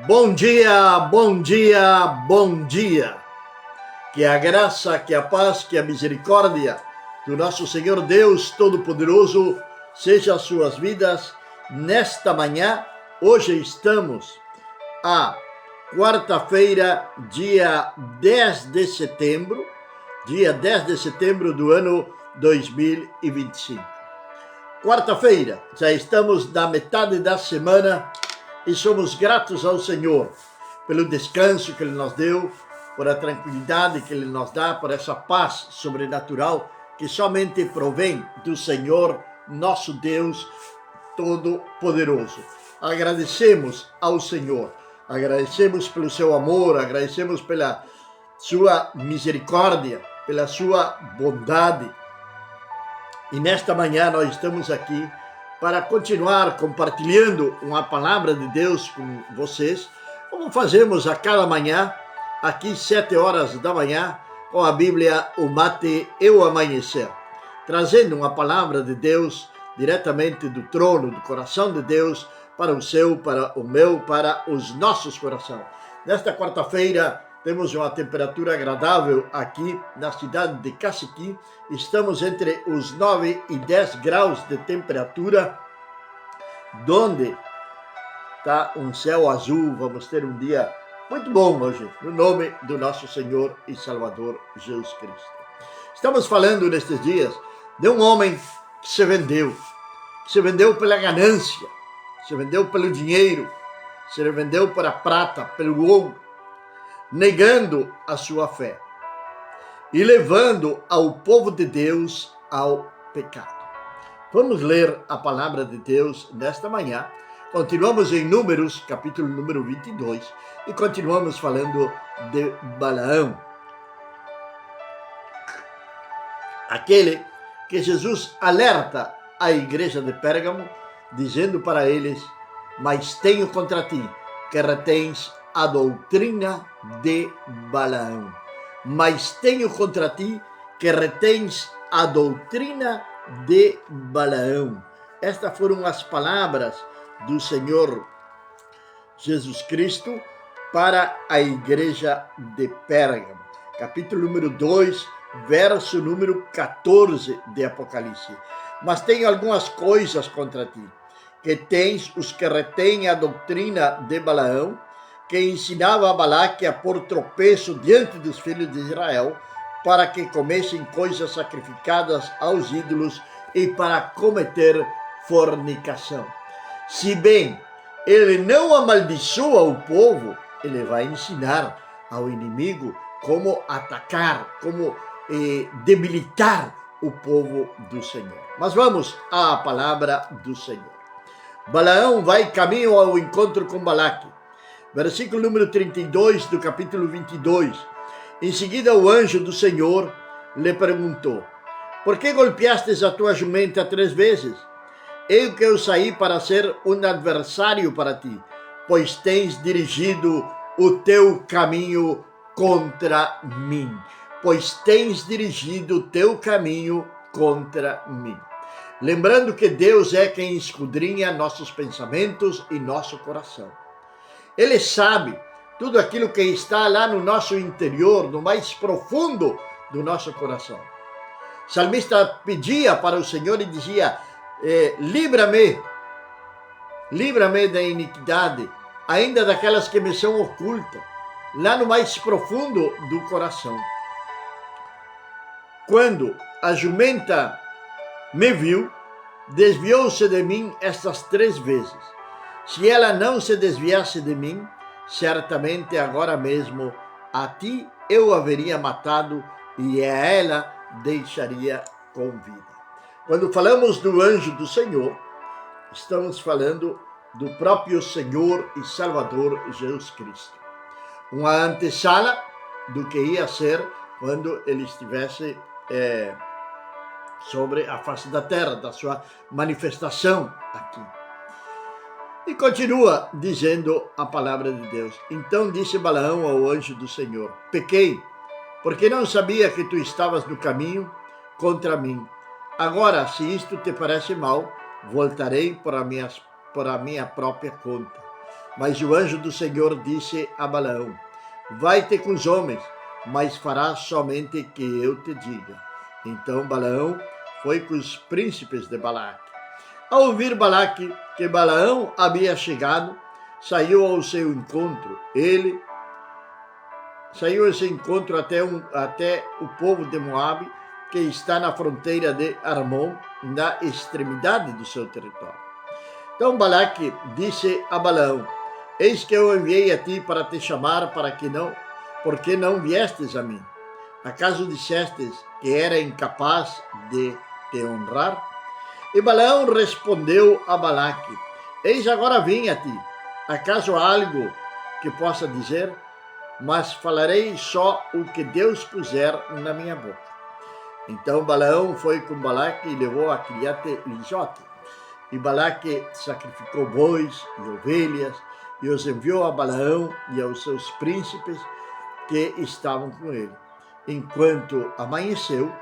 Bom dia, bom dia, bom dia. Que a graça, que a paz, que a misericórdia do nosso Senhor Deus Todo-Poderoso seja as suas vidas nesta manhã. Hoje estamos a quarta-feira, dia 10 de setembro, do ano 2025. Quarta-feira, já estamos na metade da semana e somos gratos ao Senhor pelo descanso que Ele nos deu, por a tranquilidade que Ele nos dá, por essa paz sobrenatural que somente provém do Senhor, nosso Deus Todo-Poderoso. Agradecemos ao Senhor, agradecemos pelo seu amor, agradecemos pela sua misericórdia, pela sua bondade. E nesta manhã nós estamos aqui para continuar compartilhando uma palavra de Deus com vocês, como fazemos a cada manhã, aqui 7 horas da manhã, com a Bíblia, o mate e o amanhecer, trazendo uma palavra de Deus diretamente do trono, do coração de Deus, para o seu, para o meu, para os nossos corações. Nesta quarta-feira, temos uma temperatura agradável aqui na cidade de Caciqui. Estamos entre os 9 e 10 graus de temperatura, onde está um céu azul. Vamos ter um dia muito bom hoje, no nome do nosso Senhor e Salvador Jesus Cristo. Estamos falando nestes dias de um homem que se vendeu pela ganância, se vendeu pelo dinheiro, se vendeu para a prata, pelo ouro, negando a sua fé e levando ao povo de Deus ao pecado. Vamos ler a palavra de Deus nesta manhã. Continuamos em Números, capítulo número 22, e continuamos falando de Balaão, aquele que Jesus alerta a igreja de Pérgamo, dizendo para eles: mas tenho contra ti que retens a doutrina de Balaão. Mas tenho contra ti que retens a doutrina de Balaão. Estas foram as palavras do Senhor Jesus Cristo para a igreja de Pérgamo. Capítulo número 2, verso número 14 de Apocalipse. Mas tenho algumas coisas contra ti, que tens os que retêm a doutrina de Balaão, que ensinava a Balaque a pôr tropeço diante dos filhos de Israel, para que comessem coisas sacrificadas aos ídolos e para cometer fornicação. Se bem ele não amaldiçoa o povo, ele vai ensinar ao inimigo como atacar, como debilitar o povo do Senhor. Mas vamos à palavra do Senhor. Balaão vai caminho ao encontro com Balaque. Versículo número 32 do capítulo 22. Em seguida, o anjo do Senhor lhe perguntou: por que golpeastes a tua jumenta 3 vezes? Eu que eu saí para ser um adversário para ti, pois tens dirigido o teu caminho contra mim. Pois tens dirigido o teu caminho contra mim. Lembrando que Deus é quem esquadrinha nossos pensamentos e nosso coração. Ele sabe tudo aquilo que está lá no nosso interior, no mais profundo do nosso coração. O salmista pedia para o Senhor e dizia: livra-me da iniquidade, ainda daquelas que me são ocultas, lá no mais profundo do coração. Quando a jumenta me viu, desviou-se de mim estas 3 vezes. Se ela não se desviasse de mim, certamente agora mesmo a ti eu haveria matado e a ela deixaria com vida. Quando falamos do anjo do Senhor, estamos falando do próprio Senhor e Salvador Jesus Cristo. Uma antessala do que ia ser quando ele estivesse sobre a face da terra, da sua manifestação aqui. E continua dizendo a palavra de Deus: então disse Balaão ao anjo do Senhor: pequei, porque não sabia que tu estavas no caminho contra mim. Agora, se isto te parece mal, voltarei por a minha própria conta. Mas o anjo do Senhor disse a Balaão: vai-te com os homens, mas farás somente que eu te diga. Então Balaão foi com os príncipes de Balaque. Ao ouvir Balaque que Balaão havia chegado, saiu ao seu encontro. Ele saiu ao seu encontro até o povo de Moabe, que está na fronteira de Armon, na extremidade do seu território. Então Balaque disse a Balaão: eis que eu enviei a ti para te chamar, porque não viestes a mim? Acaso dissestes que era incapaz de te honrar? E Balaão respondeu a Balaque: eis agora vim a ti. Acaso há algo que possa dizer? Mas falarei só o que Deus puser na minha boca. Então Balaão foi com Balaque e levou a Criate-Lizote. E Balaque sacrificou bois e ovelhas e os enviou a Balaão e aos seus príncipes que estavam com ele. Enquanto amanheceu,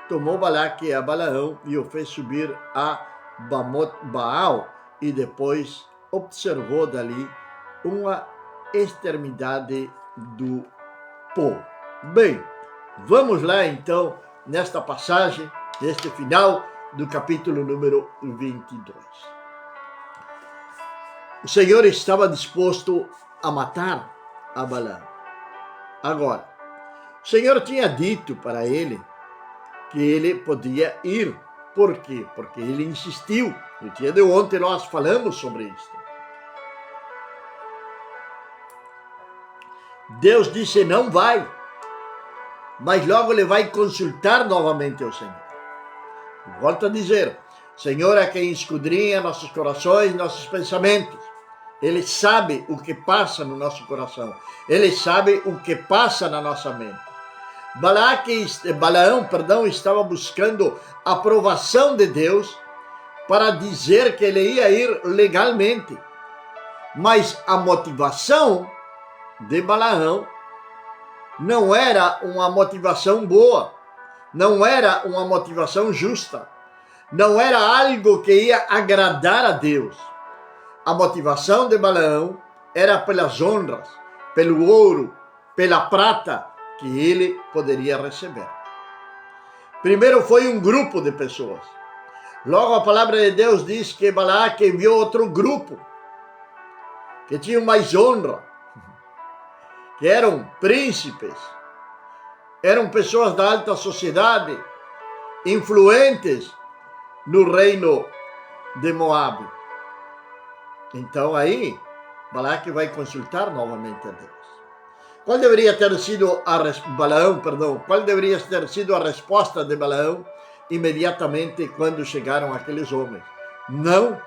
tomou Balaque a Balaão e o fez subir a Bamot-Baal e depois observou dali uma extremidade do povo. Bem, vamos lá então nesta passagem, neste final do capítulo número 22. O Senhor estava disposto a matar a Balaão. Agora, o Senhor tinha dito para ele que ele podia ir. Por quê? Porque ele insistiu. No dia de ontem nós falamos sobre isso. Deus disse: não vai. Mas logo ele vai consultar novamente ao Senhor. Volto a dizer, o Senhor é quem esquadrinha nossos corações, nossos pensamentos. Ele sabe o que passa no nosso coração. Ele sabe o que passa na nossa mente. Balaão, estava buscando a aprovação de Deus para dizer que ele ia ir legalmente. Mas a motivação de Balaão não era uma motivação boa, não era uma motivação justa, não era algo que ia agradar a Deus. A motivação de Balaão era pelas honras, pelo ouro, pela prata que ele poderia receber. Primeiro foi um grupo de pessoas. Logo a palavra de Deus diz que Balaque enviou outro grupo que tinham mais honra, que eram príncipes, eram pessoas da alta sociedade, influentes no reino de Moabe. Então aí, Balaque vai consultar novamente a Deus. Qual deveria ter sido a resposta de Balaão imediatamente quando chegaram aqueles homens? Não,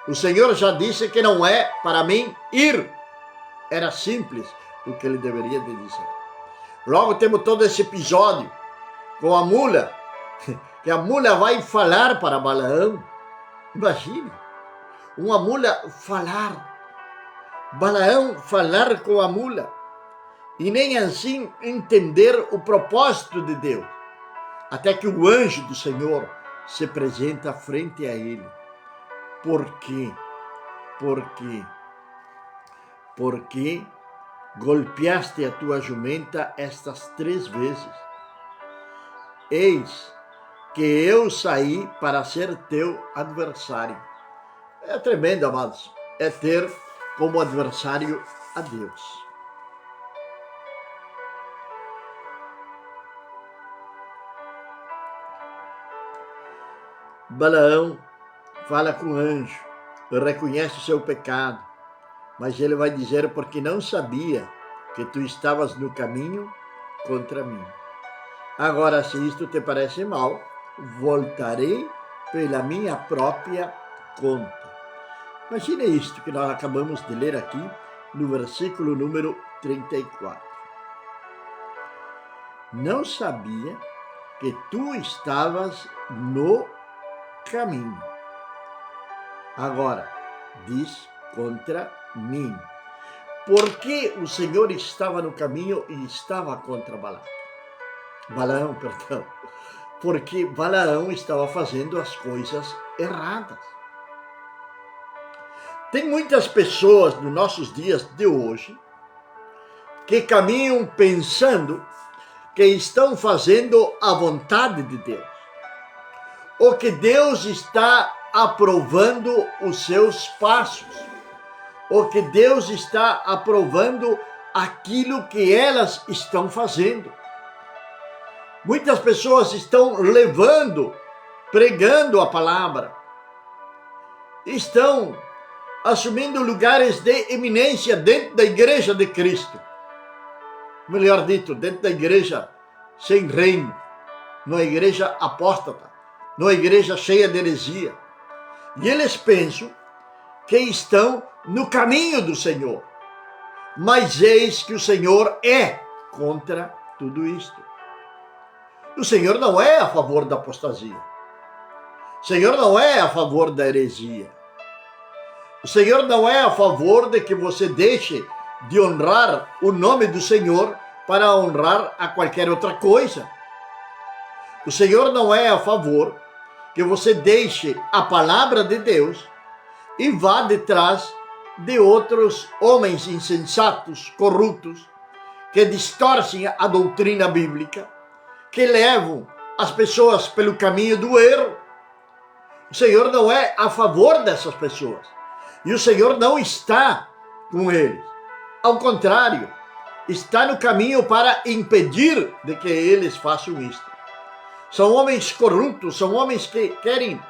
o Senhor já disse que não é para mim ir. Era simples o que ele deveria de dizer. Logo temos todo esse episódio com a mula, que a mula vai falar para Balaão. Imagina, uma mula falar, Balaão falar com a mula, e nem assim entender o propósito de Deus, até que o anjo do Senhor se apresenta frente a ele. Por quê? Porque golpeaste a tua jumenta estas 3 vezes. Eis que eu saí para ser teu adversário. É tremendo, amados. É ter como adversário a Deus. Balaão fala com o anjo, reconhece o seu pecado, mas ele vai dizer: porque não sabia que tu estavas no caminho contra mim. Agora, se isto te parece mal, voltarei pela minha própria conta. Imagine isto que nós acabamos de ler aqui no versículo número 34. Não sabia que tu estavas no caminho. Agora, diz contra mim. Por que o Senhor estava no caminho e estava contra Balaão? Porque Balaão estava fazendo as coisas erradas. Tem muitas pessoas nos nossos dias de hoje que caminham pensando que estão fazendo a vontade de Deus, ou que Deus está aprovando os seus passos, ou que Deus está aprovando aquilo que elas estão fazendo. Muitas pessoas estão pregando a palavra, estão assumindo lugares de eminência dentro da igreja de Cristo. Melhor dito, dentro da igreja sem reino, numa igreja apóstata, numa igreja cheia de heresia. E eles pensam que estão no caminho do Senhor. Mas eis que o Senhor é contra tudo isto. O Senhor não é a favor da apostasia. O Senhor não é a favor da heresia. O Senhor não é a favor de que você deixe de honrar o nome do Senhor para honrar a qualquer outra coisa. O Senhor não é a favor que você deixe a palavra de Deus e vá detrás de outros homens insensatos, corruptos, que distorcem a doutrina bíblica, que levam as pessoas pelo caminho do erro. O Senhor não é a favor dessas pessoas. E o Senhor não está com eles. Ao contrário, está no caminho para impedir de que eles façam isto. São homens corruptos, são homens que querem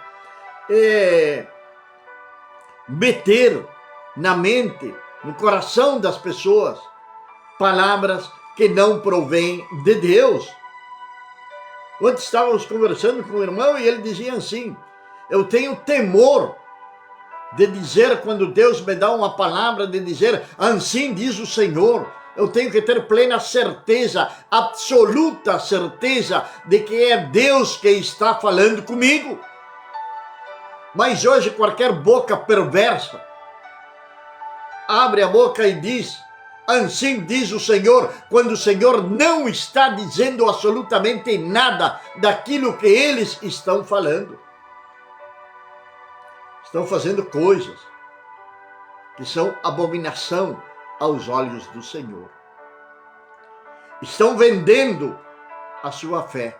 meter na mente, no coração das pessoas, palavras que não provêm de Deus. Ontem estávamos conversando com o irmão e ele dizia assim: eu tenho temor de dizer, quando Deus me dá uma palavra, de dizer, assim diz o Senhor. Eu tenho que ter plena certeza, absoluta certeza, de que é Deus que está falando comigo. Mas hoje qualquer boca perversa abre a boca e diz, assim diz o Senhor, quando o Senhor não está dizendo absolutamente nada daquilo que eles estão falando. Estão fazendo coisas que são abominação aos olhos do Senhor. Estão vendendo a sua fé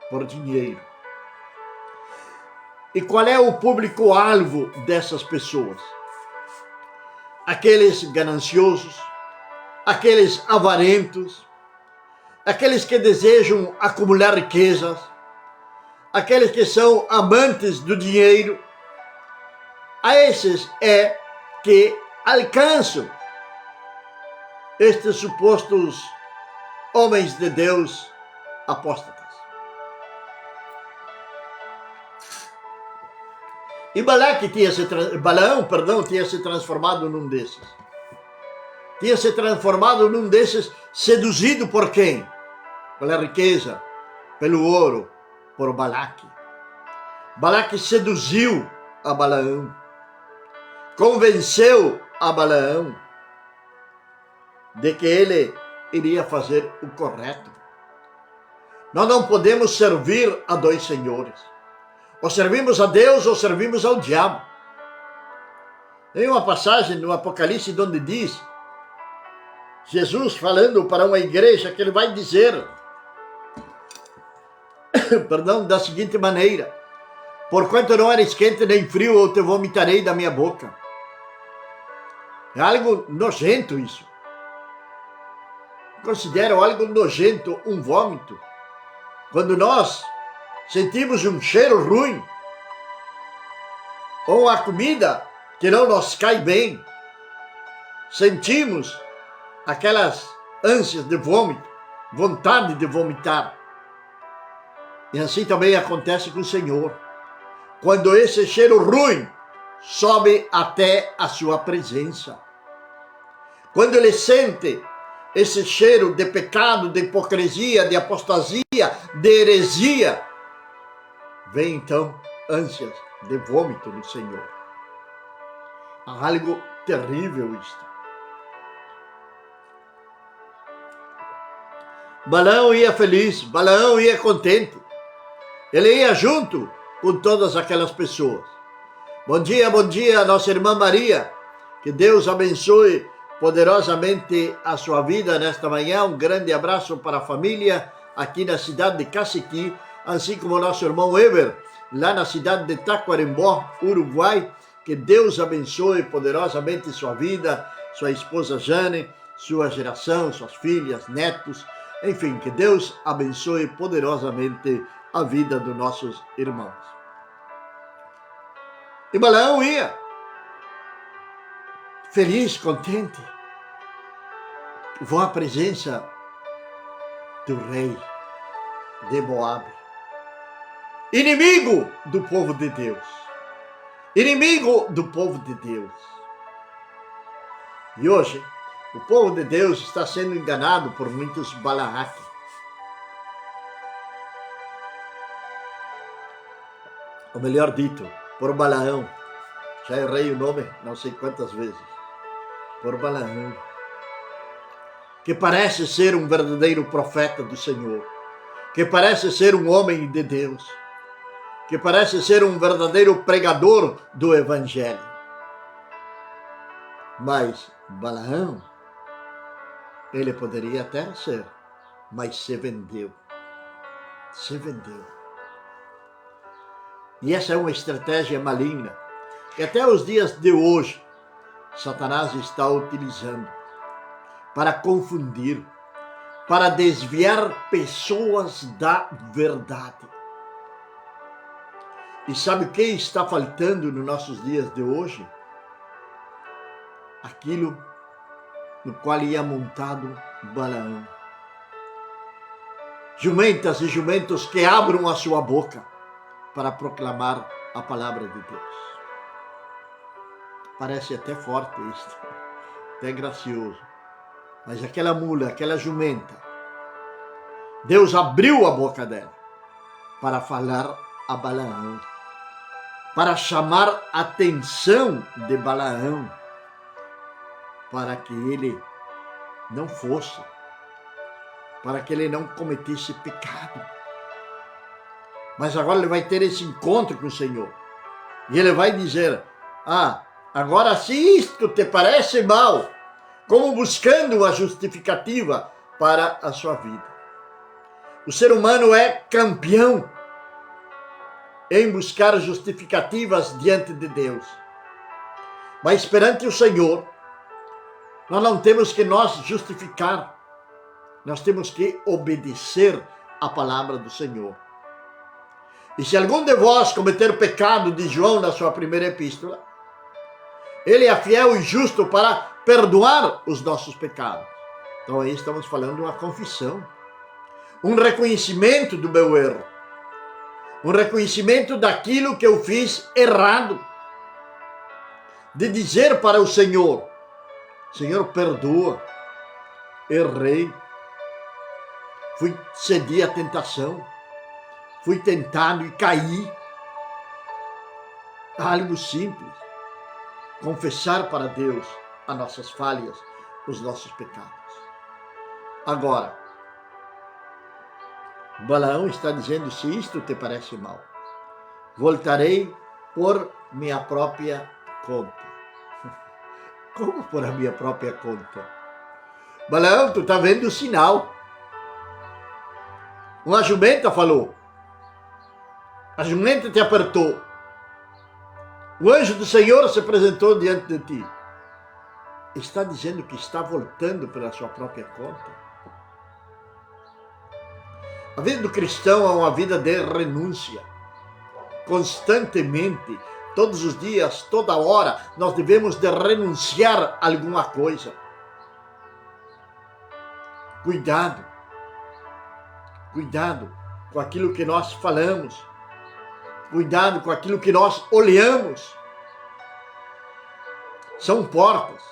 por dinheiro. E qual é o público-alvo dessas pessoas? Aqueles gananciosos, aqueles avarentos, aqueles que desejam acumular riquezas, aqueles que são amantes do dinheiro. A esses é que alcançam estes supostos homens de Deus apóstatas. E Balaão tinha se transformado num desses. Tinha se transformado num desses, seduzido por quem? Pela riqueza, pelo ouro, por Balaque. Balaque seduziu a Balaão, convenceu a Balaão de que ele iria fazer o correto. Nós não podemos servir a dois senhores. Ou servimos a Deus ou servimos ao diabo. Tem uma passagem no Apocalipse onde diz, Jesus falando para uma igreja, que ele vai dizer, da seguinte maneira: porquanto não eres quente nem frio, eu te vomitarei da minha boca. É algo nojento isso. Considero algo nojento um vômito. Quando nós sentimos um cheiro ruim, ou a comida que não nos cai bem, sentimos aquelas ânsias de vômito, vontade de vomitar. E assim também acontece com o Senhor. Quando esse cheiro ruim sobe até a sua presença. Quando ele sente esse cheiro de pecado, de hipocrisia, de apostasia, de heresia, vem então ânsias de vômito no Senhor. Algo terrível isto. Balaão ia feliz, Balaão ia contente. Ele ia junto com todas aquelas pessoas. bom dia, nossa irmã Maria. Que Deus abençoe poderosamente a sua vida nesta manhã. Um grande abraço para a família aqui na cidade de Cacequi, assim como o nosso irmão Eber, lá na cidade de Tacuarembó, Uruguai. Que Deus abençoe poderosamente sua vida, sua esposa Jane, sua geração, suas filhas, netos, enfim, que Deus abençoe poderosamente a vida dos nossos irmãos. E Balaão ia, feliz, contente, vou à presença do rei de Moabe, inimigo do povo de Deus, inimigo do povo de Deus. E hoje, o povo de Deus está sendo enganado por muitos Balaque. Ou melhor dito, por Balaão. Já errei o nome não sei quantas vezes. Por Balaão. Que parece ser um verdadeiro profeta do Senhor. Que parece ser um homem de Deus. Que parece ser um verdadeiro pregador do Evangelho. Mas Balaão, ele poderia até ser, mas se vendeu. Se vendeu. E essa é uma estratégia maligna que até os dias de hoje Satanás está utilizando para confundir, para desviar pessoas da verdade. E sabe o que está faltando nos nossos dias de hoje? Aquilo no qual ia montado Balaão. Jumentas e jumentos que abram a sua boca para proclamar a palavra de Deus. Parece até forte isto, até gracioso. Mas aquela mula, aquela jumenta, Deus abriu a boca dela para falar a Balaão, para chamar a atenção de Balaão, para que ele não fosse, para que ele não cometesse pecado. Mas agora ele vai ter esse encontro com o Senhor. E ele vai dizer, agora se isto te parece mal, como buscando uma justificativa para a sua vida. O ser humano é campeão em buscar justificativas diante de Deus. Mas perante o Senhor, nós não temos que nos justificar. Nós temos que obedecer a palavra do Senhor. E se algum de vós cometer pecado, diz João na sua primeira epístola, ele é fiel e justo para perdoar os nossos pecados. Então aí estamos falando de uma confissão, um reconhecimento do meu erro, um reconhecimento daquilo que eu fiz errado, de dizer para o Senhor, Senhor, perdoa, errei, cedi à tentação, fui tentado e caí. Algo simples, confessar para Deus as nossas falhas, os nossos pecados. Agora, Balaão está dizendo, se isto te parece mal, voltarei por minha própria conta. Como por a minha própria conta? Balaão, tu está vendo o sinal. Uma jumenta falou. A jumenta te apertou. O anjo do Senhor se apresentou diante de ti. Está dizendo que está voltando pela sua própria conta. A vida do cristão é uma vida de renúncia. Constantemente, todos os dias, toda hora, nós devemos de renunciar a alguma coisa. Cuidado. Cuidado com aquilo que nós falamos. Cuidado com aquilo que nós olhamos. São portas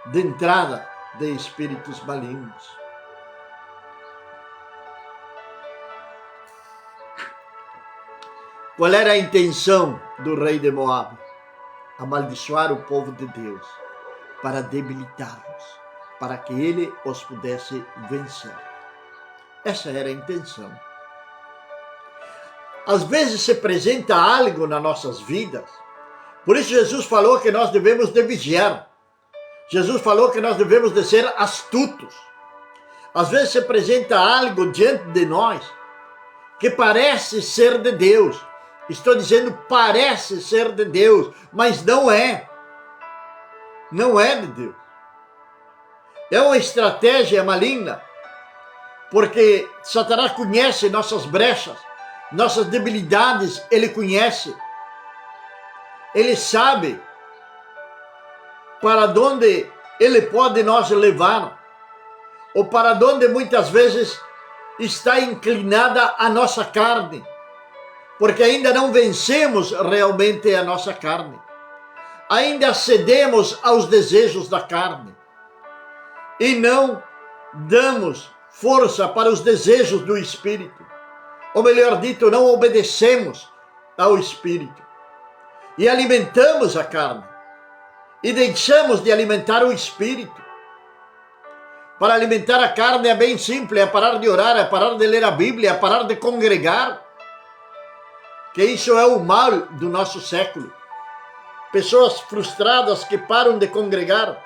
de entrada de espíritos malignos. Qual era a intenção do rei de Moabe? Amaldiçoar o povo de Deus, para debilitá-los, para que ele os pudesse vencer. Essa era a intenção. Às vezes se apresenta algo nas nossas vidas Por isso Jesus falou que nós devemos de vigiar. Jesus falou que nós devemos de ser astutos. Às vezes se apresenta algo diante de nós que parece ser de Deus. Estou dizendo parece ser de Deus, mas não é. Não é de Deus. É uma estratégia maligna, porque Satanás conhece nossas brechas, nossas debilidades, ele conhece. Ele sabe para onde ele pode nos levar, ou para onde muitas vezes está inclinada a nossa carne, porque ainda não vencemos realmente a nossa carne. Ainda cedemos aos desejos da carne e não damos força para os desejos do Espírito. Ou melhor dito, não obedecemos ao Espírito e alimentamos a carne e deixamos de alimentar o Espírito. Para alimentar a carne é bem simples, é parar de orar, é parar de ler a Bíblia, é parar de congregar, que isso é o mal do nosso século. Pessoas frustradas que param de congregar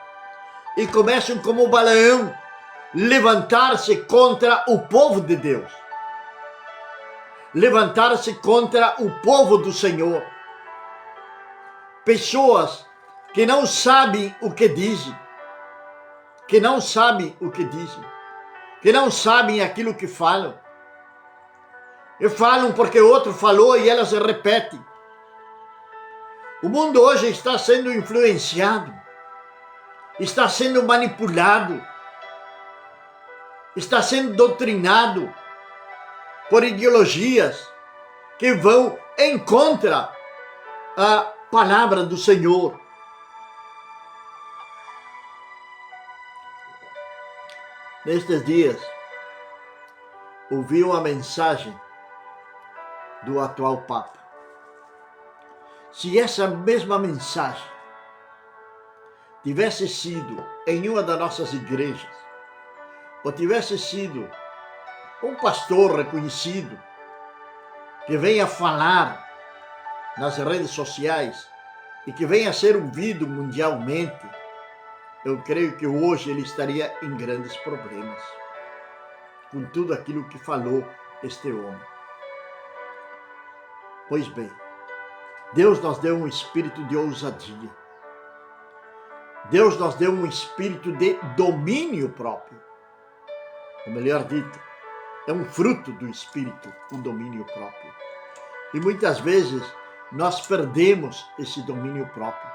e começam como Balaão, levantar-se contra o povo de Deus. Levantar-se contra o povo do Senhor. Pessoas que não sabem o que dizem. Que não sabem o que dizem. Que não sabem aquilo que falam. E falam porque outro falou e elas repetem. O mundo hoje está sendo influenciado, está sendo manipulado, está sendo doutrinado por ideologias que vão em contra a palavra do Senhor. Nestes dias, ouvi uma mensagem do atual Papa. Se essa mesma mensagem tivesse sido em uma das nossas igrejas, ou tivesse sido um pastor reconhecido que venha falar nas redes sociais e que venha ser ouvido mundialmente, eu creio que hoje ele estaria em grandes problemas com tudo aquilo que falou este homem. Pois bem, Deus nos deu um espírito de ousadia. Deus nos deu um espírito de domínio próprio. Ou melhor dito, é um fruto do espírito, o domínio próprio. E muitas vezes nós perdemos esse domínio próprio.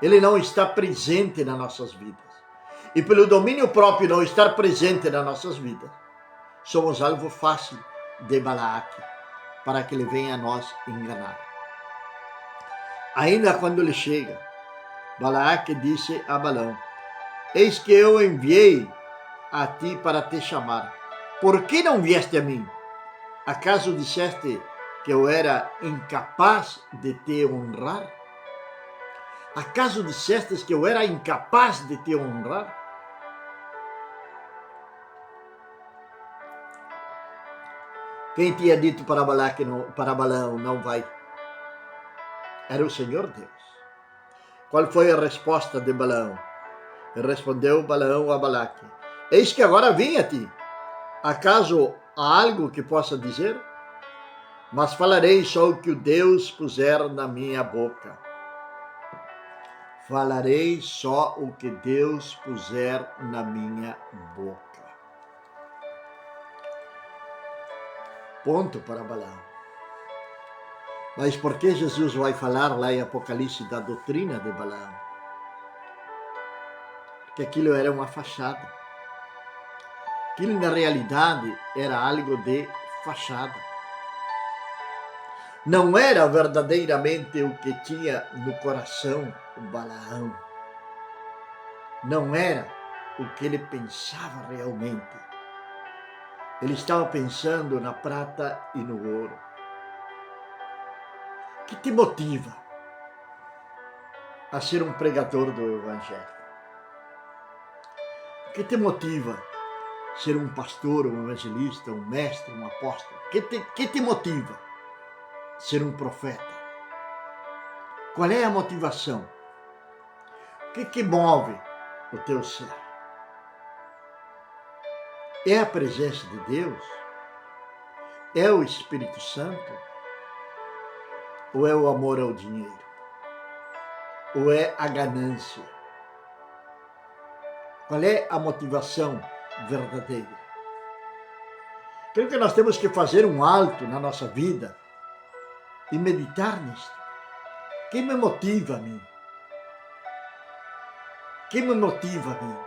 Ele não está presente nas nossas vidas. E pelo domínio próprio não estar presente nas nossas vidas, somos alvo fácil de Balaque, para que ele venha a nós enganar. Ainda quando ele chega, Balaque disse a Balaão: eis que eu enviei a ti para te chamar. Por que não vieste a mim? Acaso disseste que eu era incapaz de te honrar? Acaso disseste que eu era incapaz de te honrar? Quem tinha dito para Balaão não vai? Era o Senhor Deus. Qual foi a resposta de Balaão? Respondeu Balaão a Balaque: eis que agora vim a ti. Acaso há algo que possa dizer? Mas falarei só o que o Deus puser na minha boca. Falarei só o que Deus puser na minha boca. Ponto para Balaão. Mas por que Jesus vai falar lá em Apocalipse da doutrina de Balaão? Porque aquilo era uma fachada. Aquilo na realidade era algo de fachada. Não era verdadeiramente o que tinha no coração o Balaão. Não era o que ele pensava realmente. Ele estava pensando na prata e no ouro. O que te motiva a ser um pregador do Evangelho? O que te motiva a ser um pastor, um evangelista, um mestre, um apóstolo? O que te motiva a ser um profeta? Qual é a motivação? O que move o teu ser? É a presença de Deus? É o Espírito Santo? Ou é o amor ao dinheiro? Ou é a ganância? Qual é a motivação verdadeira? Creio que nós temos que fazer um alto na nossa vida e meditar nisto. Quem me motiva a mim? Quem me motiva a mim?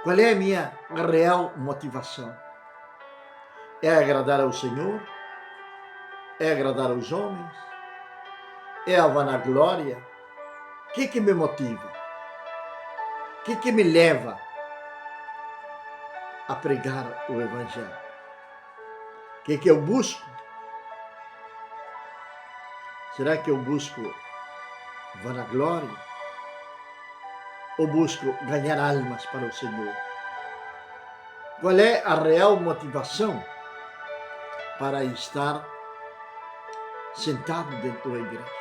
Qual é a minha real motivação? É agradar ao Senhor? É agradar aos homens? É a vanagloria? O que me motiva? O que me leva a pregar o Evangelho? O que eu busco? Será que eu busco vanagloria? Ou busco ganhar almas para o Senhor? Qual é a real motivação para estar sentado dentro da igreja?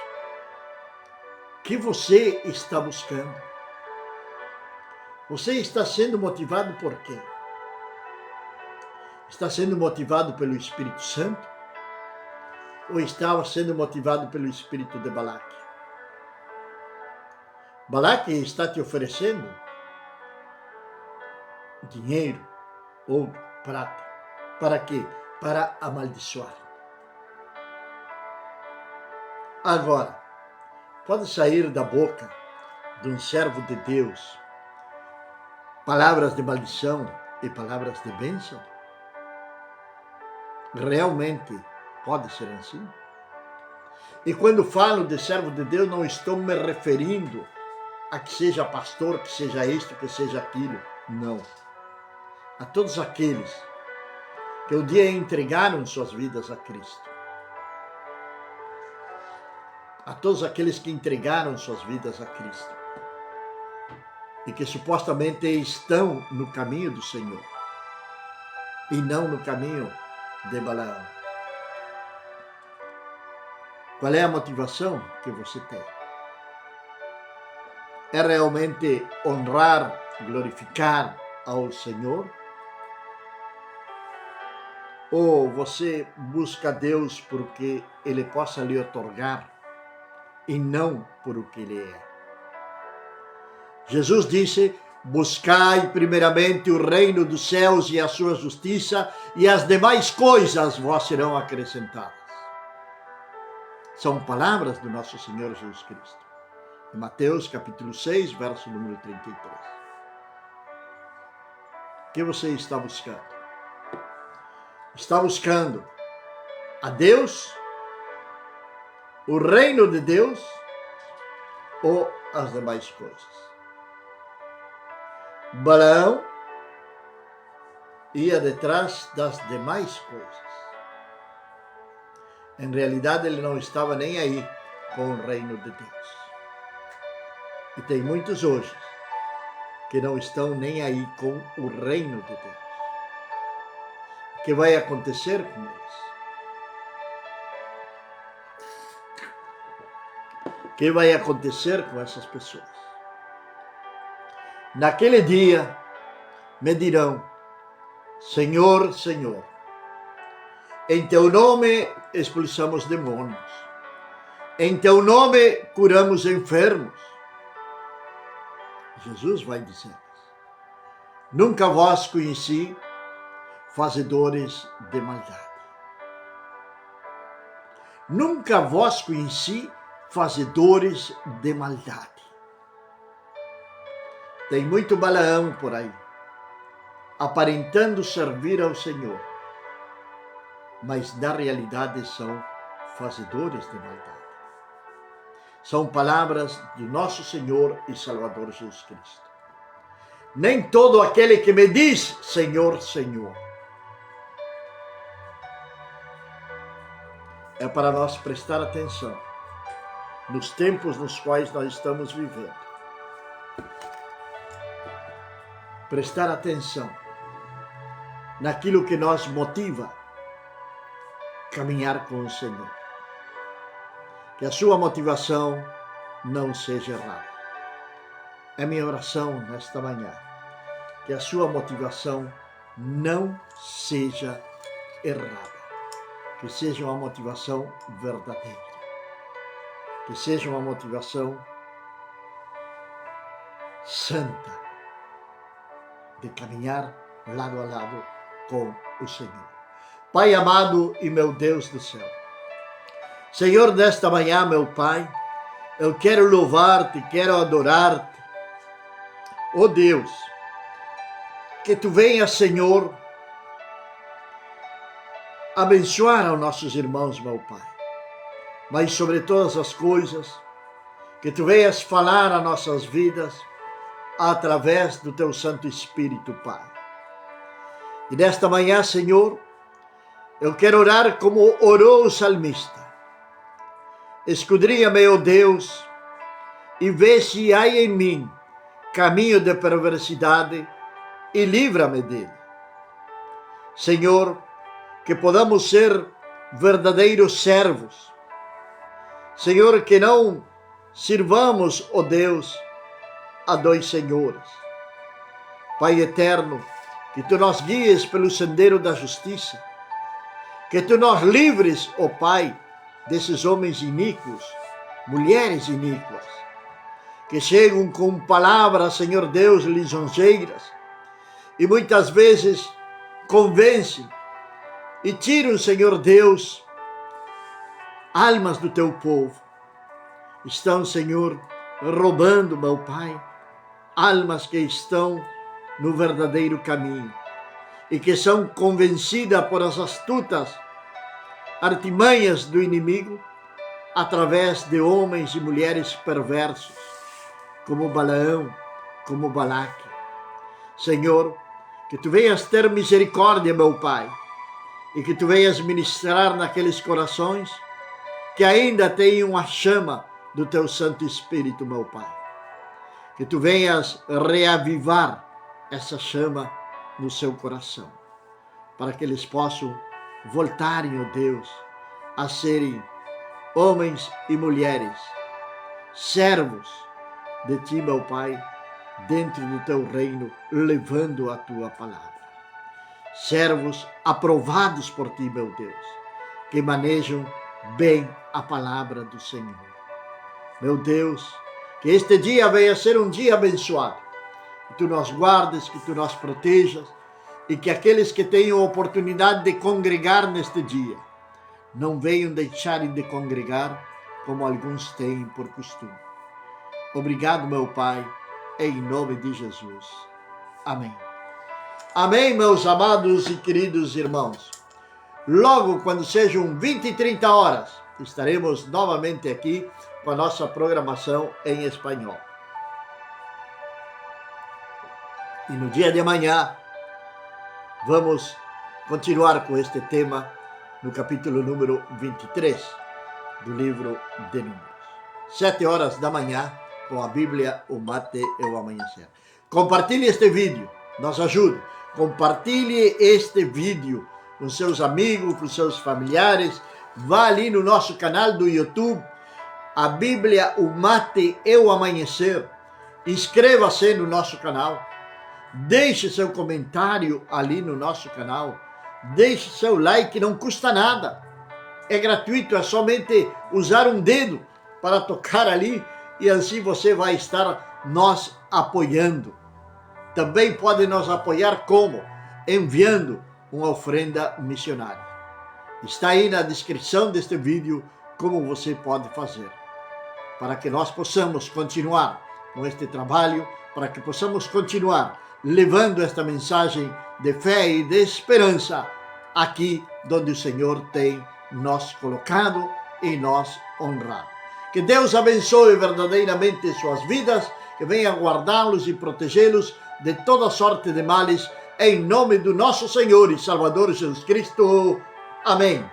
O que você está buscando? Você está sendo motivado por quê? Está sendo motivado pelo Espírito Santo? Ou estava sendo motivado pelo espírito de Balaque? Balaque está te oferecendo dinheiro, ouro, prata. Para quê? Para amaldiçoar. Agora, pode sair da boca de um servo de Deus palavras de maldição e palavras de bênção? Realmente pode ser assim? E quando falo de servo de Deus, não estou me referindo a que seja pastor, que seja isto, que seja aquilo. Não. A todos aqueles que um dia entregaram suas vidas a Cristo. A todos aqueles que entregaram suas vidas a Cristo. E que supostamente estão no caminho do Senhor. E não no caminho de Balaão. Qual é a motivação que você tem? É realmente honrar, glorificar ao Senhor? Ou você busca Deus porque Ele possa lhe otorgar e não por o que Ele é? Jesus disse: buscai primeiramente o reino dos céus e a sua justiça, e as demais coisas vos serão acrescentadas. São palavras do nosso Senhor Jesus Cristo. Em Mateus capítulo 6, verso número 33. O que você está buscando? Está buscando a Deus, o reino de Deus ou as demais coisas? Balaão ia detrás das demais coisas. Em realidade, ele não estava nem aí com o reino de Deus. E tem muitos hoje que não estão nem aí com o reino de Deus. O que vai acontecer com eles? O que vai acontecer com essas pessoas? Naquele dia me dirão: Senhor, Senhor, em teu nome expulsamos demônios, em teu nome curamos enfermos. Jesus vai dizer: nunca vos conheci, fazedores de maldade. Nunca vos conheci, fazedores de maldade. Tem muito Balaão por aí, aparentando servir ao Senhor, mas na realidade são fazedores de maldade. São palavras do nosso Senhor e Salvador Jesus Cristo. Nem todo aquele que me diz Senhor, Senhor. É para nós prestar atenção nos tempos nos quais nós estamos vivendo. Prestar atenção naquilo que nos motiva a caminhar com o Senhor. que a sua motivação não seja errada. É minha oração nesta manhã, que a sua motivação não seja errada, que seja uma motivação verdadeira, que seja uma motivação santa, de caminhar lado a lado com o Senhor. Pai amado e meu Deus do céu, Senhor, nesta manhã, meu Pai, eu quero louvar-te, quero adorar-te. Oh Deus, que Tu venhas, Senhor, abençoar aos nossos irmãos, meu Pai. Mas sobre todas as coisas, que Tu venhas falar a nossas vidas através do Teu Santo Espírito, Pai. E nesta manhã, Senhor, eu quero orar como orou o salmista. Escudrinha-me, ó Deus, e vê se há em mim caminho de perversidade e livra-me dele. Senhor, que podamos ser verdadeiros servos. Senhor, que não sirvamos, ó Deus, a dois senhores. Pai eterno, que Tu nos guies pelo sendeiro da justiça, que Tu nos livres, ó Pai, desses homens iníquos, mulheres iníquas, que chegam com palavras, Senhor Deus, lisonjeiras, e muitas vezes convencem e tiram, Senhor Deus, almas do Teu povo. Estão, Senhor, roubando, meu Pai, almas que estão no verdadeiro caminho e que são convencidas por as astutas artimanhas do inimigo através de homens e mulheres perversos, como Balaão, como Balaque. Senhor, que Tu venhas ter misericórdia, meu Pai, e que Tu venhas ministrar naqueles corações que ainda têm uma chama do Teu Santo Espírito, meu Pai. Que Tu venhas reavivar essa chama no seu coração, para que eles possam voltarem, ó Deus, a serem homens e mulheres, servos de Ti, meu Pai, dentro do Teu reino, levando a Tua palavra. Servos aprovados por Ti, meu Deus, que manejam bem a palavra do Senhor. Meu Deus, que este dia venha ser um dia abençoado, que Tu nos guardes, que Tu nos protejas, e que aqueles que tenham a oportunidade de congregar neste dia não venham deixarem de congregar como alguns têm por costume. Obrigado, meu Pai, em nome de Jesus. Amém. Amém, meus amados e queridos irmãos. Logo, quando sejam 20 e 30 horas, estaremos novamente aqui com a nossa programação em espanhol. E no dia de amanhã, vamos continuar com este tema no capítulo número 23 do livro de Números. 7 horas da manhã, com a Bíblia, o mate e o amanhecer. Compartilhe este vídeo, nos ajude. Compartilhe este vídeo com seus amigos, com seus familiares. Vá ali no nosso canal do YouTube, a Bíblia, o mate e o amanhecer. Inscreva-se no nosso canal. Deixe seu comentário ali no nosso canal. Deixe seu like, não custa nada. É gratuito, é somente usar um dedo para tocar ali e assim você vai estar nos apoiando. Também pode nos apoiar como? Enviando uma oferenda missionária. Está aí na descrição deste vídeo como você pode fazer. Para que nós possamos continuar com este trabalho, para que possamos continuar levando esta mensagem de fé e de esperança aqui onde o Senhor tem nos colocado e nos honrado. Que Deus abençoe verdadeiramente suas vidas, que venha guardá-los e protegê-los de toda sorte de males, em nome do nosso Senhor e Salvador Jesus Cristo. Amém.